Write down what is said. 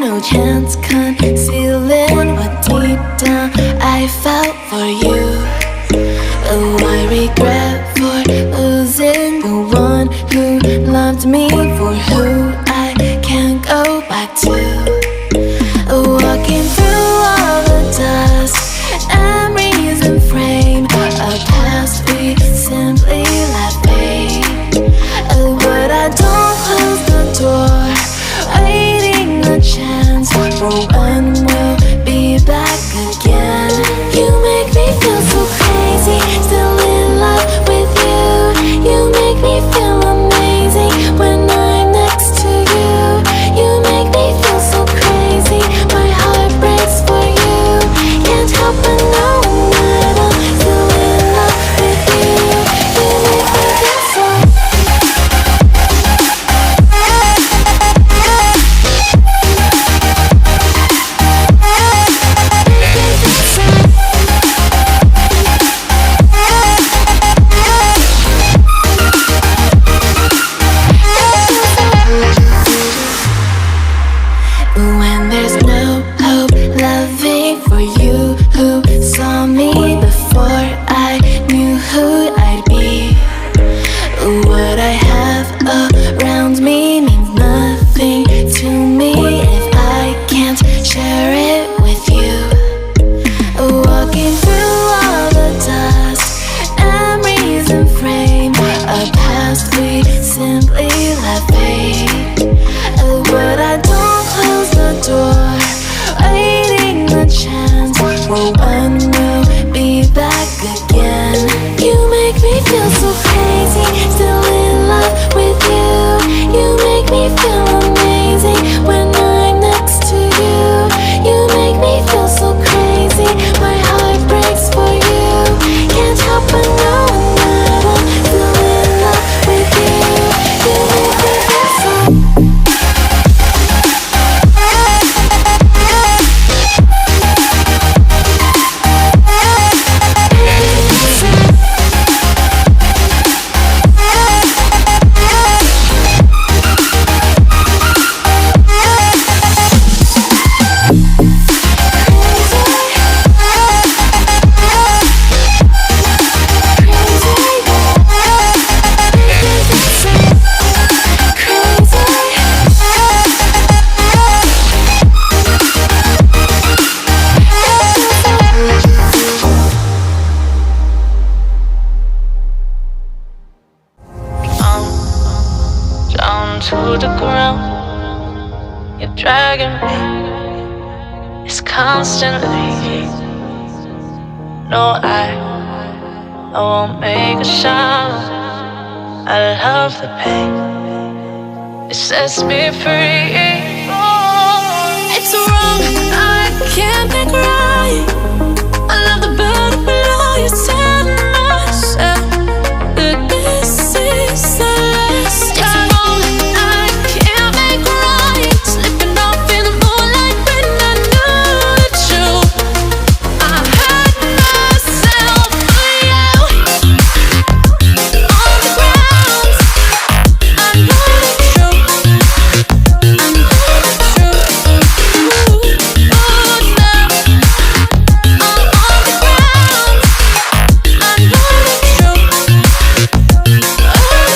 No chance concealing what deep down I felt for you. Oh, I regret for losing the one who loved me, for who I can't go back to. Walking through all the dust, memories and frame, a past we simply let fade. But I don't close the door, waiting a chance for when we'll be back again. You make me feel so crazy, still in love with you. You make me feel amazing when I'm next to you. You make me feel so crazy, my heart breaks for you. Can't help but knowing that I'm still in love with you. You make me feel so. When there's no hope, loving for you who saw me before I knew who I'd be. What I have around me means nothing to me if I can't share it with you. Walking through all the dust, memories and frame, a past we simply let fade. But I don't close the door, waiting a chance for when we'll be back again. You make me feel so crazy, still in love with you. You make me feel amazing when I'm next to you. You make me feel so crazy, my heart breaks for you. Can't help but knowing that I'm still in love with you. You make me feel so. To the ground, you're dragging me. It's constantly. No, I won't make a sound. I love the pain. It sets me free.